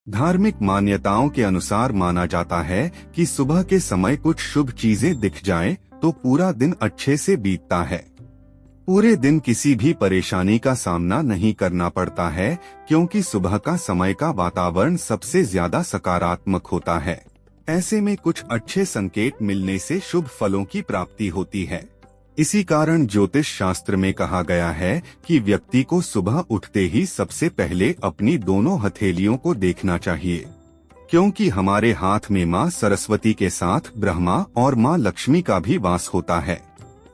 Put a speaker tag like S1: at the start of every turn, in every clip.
S1: धार्मिक मान्यताओं के अनुसार माना जाता है कि सुबह के समय कुछ शुभ चीजें दिख जाएं तो पूरा दिन अच्छे से बीतता है। पूरे दिन किसी भी परेशानी का सामना नहीं करना पड़ता है, क्योंकि सुबह का समय का वातावरण सबसे ज्यादा सकारात्मक होता है। ऐसे में कुछ अच्छे संकेत मिलने से शुभ फलों की प्राप्ति होती है। इसी कारण ज्योतिष शास्त्र में कहा गया है कि व्यक्ति को सुबह उठते ही सबसे पहले अपनी दोनों हथेलियों को देखना चाहिए, क्योंकि हमारे हाथ में माँ सरस्वती के साथ ब्रह्मा और माँ लक्ष्मी का भी वास होता है।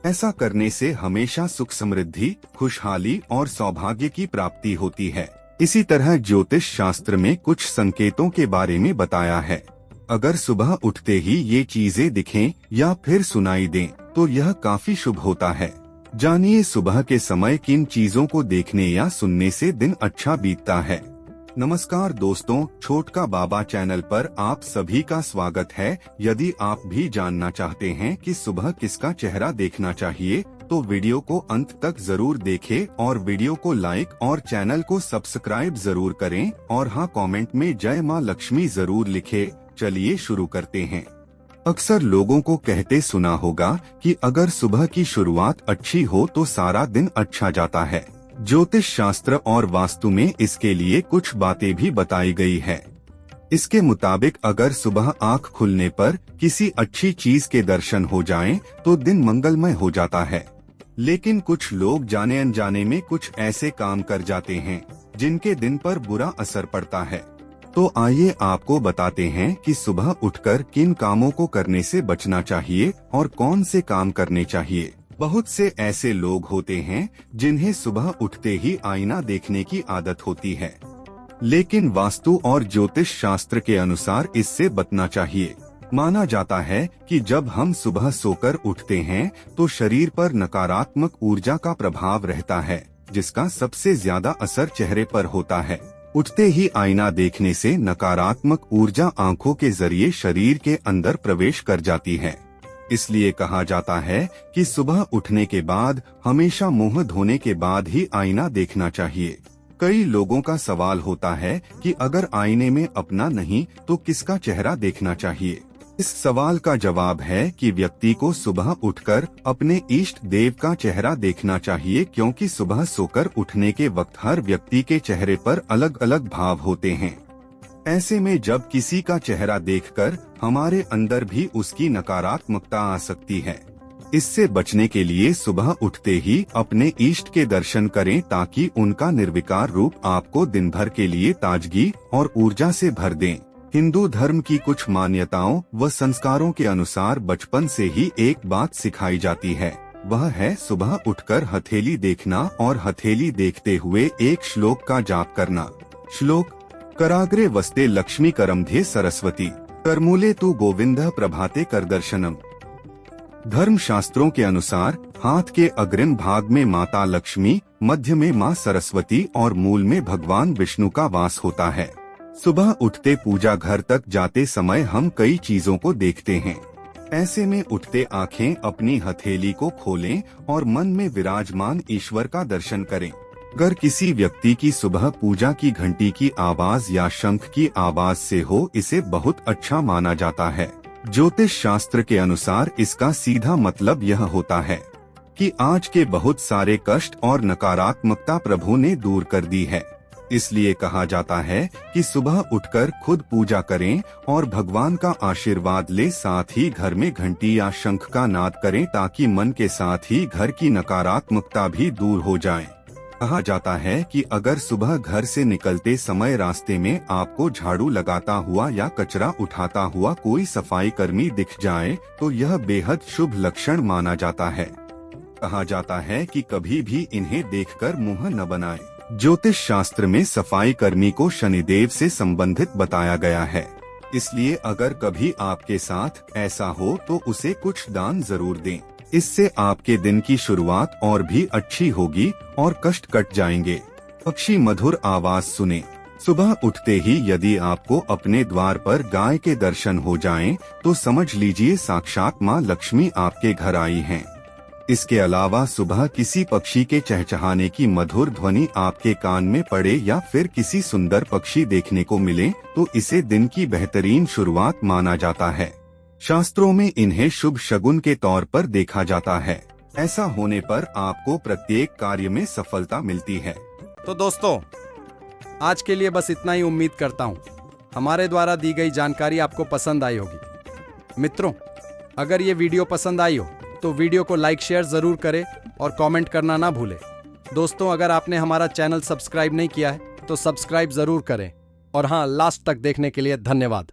S1: ऐसा करने से हमेशा सुख समृद्धि, खुशहाली और सौभाग्य की प्राप्ति होती है। इसी तरह ज्योतिष शास्त्र में कुछ संकेतों के बारे में बताया है। अगर सुबह उठते ही ये चीजें दिखें या फिर सुनाई दें तो यह काफी शुभ होता है। जानिए सुबह के समय किन चीजों को देखने या सुनने से दिन अच्छा बीतता है। नमस्कार दोस्तों, छोटका बाबा चैनल पर आप सभी का स्वागत है। यदि आप भी जानना चाहते हैं कि सुबह किसका चेहरा देखना चाहिए तो वीडियो को अंत तक जरूर देखें और वीडियो को लाइक और चैनल को सब्सक्राइब जरूर करें और हाँ, कमेंट में जय माँ लक्ष्मी जरूर लिखें। चलिए शुरू करते हैं। अक्सर लोगों को कहते सुना होगा कि अगर सुबह की शुरुआत अच्छी हो तो सारा दिन अच्छा जाता है। ज्योतिष शास्त्र और वास्तु में इसके लिए कुछ बातें भी बताई गई है। इसके मुताबिक अगर सुबह आँख खुलने पर किसी अच्छी चीज के दर्शन हो जाएं तो दिन मंगलमय हो जाता है। लेकिन कुछ लोग जाने अनजाने में कुछ ऐसे काम कर जाते हैं जिनके दिन पर बुरा असर पड़ता है। तो आइए आपको बताते हैं कि सुबह उठकर किन कामों को करने से बचना चाहिए और कौन से काम करने चाहिए। बहुत से ऐसे लोग होते हैं जिन्हें सुबह उठते ही आईना देखने की आदत होती है, लेकिन वास्तु और ज्योतिष शास्त्र के अनुसार इससे बचना चाहिए। माना जाता है कि जब हम सुबह सोकर उठते हैं तो शरीर पर नकारात्मक ऊर्जा का प्रभाव रहता है, जिसका सबसे ज्यादा असर चेहरे पर होता है। उठते ही आईना देखने से नकारात्मक ऊर्जा आंखों के जरिए शरीर के अंदर प्रवेश कर जाती है। इसलिए कहा जाता है कि सुबह उठने के बाद हमेशा मुंह धोने के बाद ही आईना देखना चाहिए। कई लोगों का सवाल होता है कि अगर आईने में अपना नहीं तो किसका चेहरा देखना चाहिए। इस सवाल का जवाब है कि व्यक्ति को सुबह उठकर अपने इष्ट देव का चेहरा देखना चाहिए, क्योंकि सुबह सोकर उठने के वक्त हर व्यक्ति के चेहरे पर अलग अलग भाव होते हैं। ऐसे में जब किसी का चेहरा देखकर हमारे अंदर भी उसकी नकारात्मकता आ सकती है। इससे बचने के लिए सुबह उठते ही अपने इष्ट के दर्शन करें, ताकि उनका निर्विकार रूप आपको दिन भर के लिए ताजगी और ऊर्जा से भर दें। हिंदू धर्म की कुछ मान्यताओं व संस्कारों के अनुसार बचपन से ही एक बात सिखाई जाती है, वह है सुबह उठकर हथेली देखना और हथेली देखते हुए एक श्लोक का जाप करना। श्लोक: कराग्रे वस्ते लक्ष्मी करमध्ये सरस्वती, करमूले तु गोविंदः प्रभाते कर दर्शनम। धर्म शास्त्रों के अनुसार हाथ के अग्रिम भाग में माता लक्ष्मी, मध्य में माँ सरस्वती और मूल में भगवान विष्णु का वास होता है। सुबह उठते पूजा घर तक जाते समय हम कई चीजों को देखते हैं। ऐसे में उठते आंखें अपनी हथेली को खोलें और मन में विराजमान ईश्वर का दर्शन करें। अगर किसी व्यक्ति की सुबह पूजा की घंटी की आवाज या शंख की आवाज से हो, इसे बहुत अच्छा माना जाता है। ज्योतिष शास्त्र के अनुसार इसका सीधा मतलब यह होता है कि आज के बहुत सारे कष्ट और नकारात्मकता प्रभु ने दूर कर दी है। इसलिए कहा जाता है कि सुबह उठकर खुद पूजा करें और भगवान का आशीर्वाद ले, साथ ही घर में घंटी या शंख का नाद करें, ताकि मन के साथ ही घर की नकारात्मकता भी दूर हो जाए। कहा जाता है कि अगर सुबह घर से निकलते समय रास्ते में आपको झाड़ू लगाता हुआ या कचरा उठाता हुआ कोई सफाई कर्मी दिख जाए तो यह बेहद शुभ लक्षण माना जाता है। कहा जाता है कि कभी भी इन्हें देखकर मुंह न बनाएं। ज्योतिष शास्त्र में सफाई कर्मी को शनिदेव से संबंधित बताया गया है। इसलिए अगर कभी आपके साथ ऐसा हो तो उसे कुछ दान जरूर दें। इससे आपके दिन की शुरुआत और भी अच्छी होगी और कष्ट कट जाएंगे। पक्षी मधुर आवाज सुने। सुबह उठते ही यदि आपको अपने द्वार पर गाय के दर्शन हो जाएं, तो समझ लीजिए साक्षात माँ लक्ष्मी आपके घर आई हैं। इसके अलावा सुबह किसी पक्षी के चहचहाने की मधुर ध्वनि आपके कान में पड़े या फिर किसी सुंदर पक्षी देखने को मिले तो इसे दिन की बेहतरीन शुरुआत माना जाता है। शास्त्रों में इन्हें शुभ शगुन के तौर पर देखा जाता है। ऐसा होने पर आपको प्रत्येक कार्य में सफलता मिलती है।
S2: तो दोस्तों, आज के लिए बस इतना ही। उम्मीद करता हूँ हमारे द्वारा दी गई जानकारी आपको पसंद आई होगी। मित्रों, अगर ये वीडियो पसंद आई हो तो वीडियो को लाइक शेयर जरूर करें और कमेंट करना ना भूलें। दोस्तों, अगर आपने हमारा चैनल सब्सक्राइब नहीं किया है तो सब्सक्राइब जरूर करें। और हाँ, लास्ट तक देखने के लिए धन्यवाद।